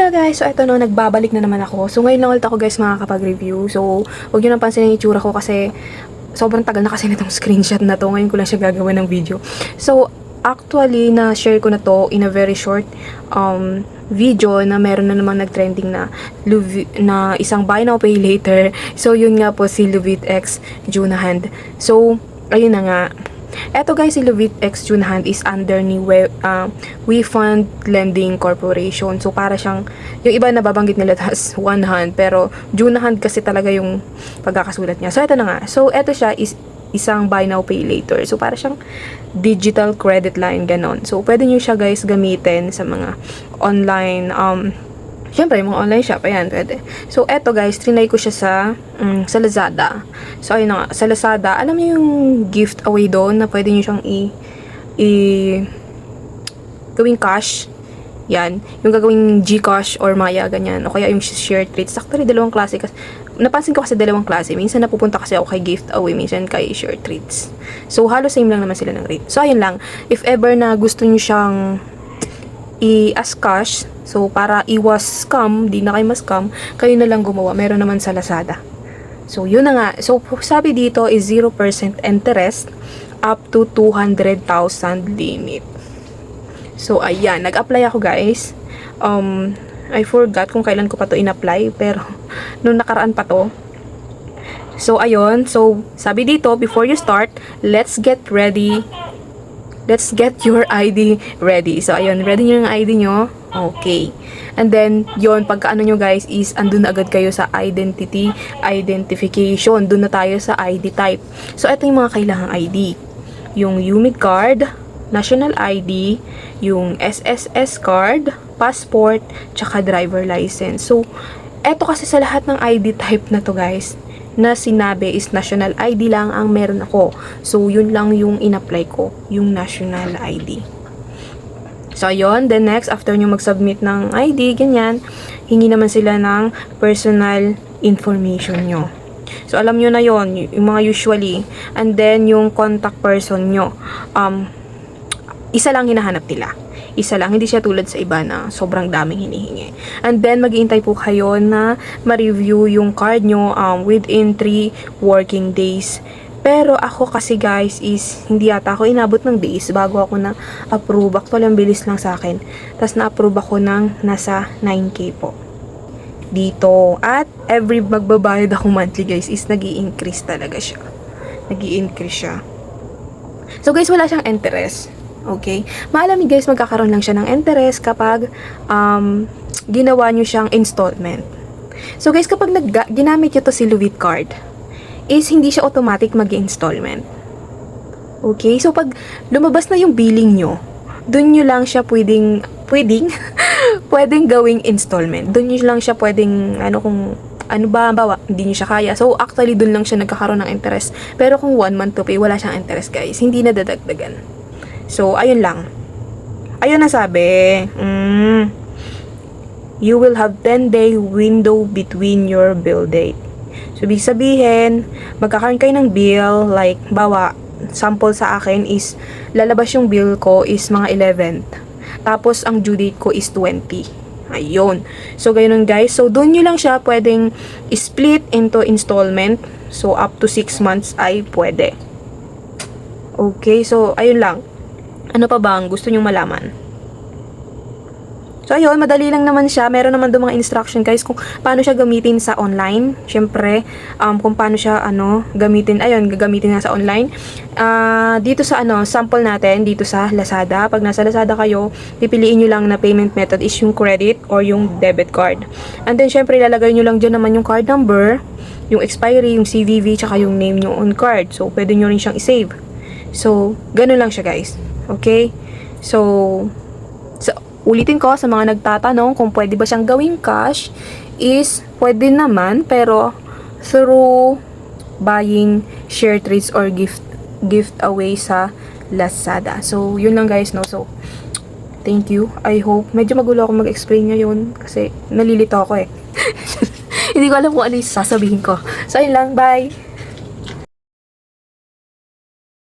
Hello guys, so eto no, nagbabalik na naman ako. So ngayon lang ulit ako guys makakapag-review. So huwag nyo nang pansinin yung itsura ko kasi sobrang tagal na kasi nitong screenshot na to. Ngayon ko lang siya gagawin ng video. So actually, na-share ko na to in a very short video na meron na naman nag-trending na isang buy now pay later. So yun nga po si Luvit X Junahand. So ayun na nga. Eto guys, si Luvit X Junahand is under ni We Fund Lending Corporation. So para siyang, yung iba nababanggit nila as One Hand, pero Junahand kasi talaga yung pagkakasulat niya. So eto na nga. So eto siya is isang buy now pay later. So para siyang digital credit line, ganon. So pwede nyo siya guys gamitin sa mga online syempre, yung mga online shop, ayan, pwede. So, eto guys, trinay ko siya sa Lazada. So, ayun na nga, sa Lazada, alam niyo yung gift away doon na pwede niyo siyang gawing cash. Yan, yung gagawing Gcash or Maya, ganyan. O kaya yung share treats. Actually, dalawang klase. Napansin ko kasi dalawang klase. Minsan napupunta kasi ako kay gift away, minsan kay share treats. So, halos same lang naman sila ng rate. So, ayun lang. If ever na gusto niyo siyang as cash, so para iwas scam, di na kayo ma-scam, kayo na lang gumawa. Meron naman sa Lazada. So yun na nga. So sabi dito is 0% interest up to 200,000 limit. So ayan, nag-apply ako guys. I forgot kung kailan ko pa to in-apply, pero nung nakaraan pa to. So ayun, so sabi dito, before you start, let's get your ID ready. So, ayun, ready nyo yung ID nyo. Okay. And then, yun, pagka ano nyo guys is, andun na agad kayo sa identification. Doon na tayo sa ID type. So, ito yung mga kailangang ID. Yung UMID card, National ID, yung SSS card, passport, tsaka driver license. So, eto kasi sa lahat ng ID type na to guys, na sinabi is national ID lang ang meron ako. So, yun lang yung in-apply ko, yung national ID. So, ayun. Then next, after nyo mag-submit ng ID, ganyan, hingi naman sila ng personal information nyo. So, alam nyo na yon yung mga usually. And then, yung contact person nyo, isa lang hinahanap nila. Isa lang, hindi siya tulad sa iba na sobrang daming hinihingi. And then, mag-iintay po kayo na ma-review yung card nyo within 3 working days. Pero ako kasi guys is, hindi yata ako inabot ng days bago ako na-approve. Actually, ang bilis lang sa akin. Tapos na-approve ako ng nasa 9K po. Dito. At every magbabayad ako monthly guys is nag-i-increase talaga siya. Nag-i-increase siya. So guys, wala siyang interest. Okay? Maalam guys, magkakaroon lang siya ng interest kapag ginawa nyo siyang installment. So guys, kapag ginamit nyo to si Luvit card, is hindi siya automatic mag-installment. Okay? So pag lumabas na yung billing nyo, dun nyo lang siya pwedeng gawing installment. Dun nyo lang siya pwedeng, bawa, hindi nyo siya kaya. So actually, dun lang siya nagkakaroon ng interest. Pero kung 1 month to pay, wala siyang interest guys. Hindi na dadagdagan. So, ayun lang. Ayun na sabi. You will have 10-day window between your bill date. So, ibig sabihin, magkakaroon kayo ng bill, like, bawa, sample sa akin is, lalabas yung bill ko is mga 11th. Tapos, ang due date ko is 20. Ayun. So, ganyan guys. So, doon nyo lang siya pwedeng split into installment. So, up to 6 months ay pwede. Okay. So, ayun lang. Ano pa ba ang gusto nyong malaman? So, ayun, madali lang naman siya. Meron naman doon mga instruction, guys, kung paano siya gamitin sa online. Siyempre, kung paano siya, gamitin. Ayun, gagamitin nga sa online. Dito sa, sample natin, dito sa Lazada. Pag nasa Lazada kayo, pipiliin nyo lang na payment method is yung credit or yung debit card. And then, siyempre, ilalagay nyo lang dyan naman yung card number, yung expiry, yung CVV, tsaka yung name nyo on card. So, pwede nyo rin siyang isave. So, ganun lang siya, guys. Okay? So, ulitin ko sa mga nagtatanong kung pwede ba siyang gawing cash is pwede naman pero through buying share treats or gift away sa Lazada. So, yun lang guys, no? So, thank you. I hope. Medyo magulo ako mag-explain ngayon kasi nalilito ako eh. Hindi ko alam kung ano yung sasabihin ko. So, yun lang. Bye!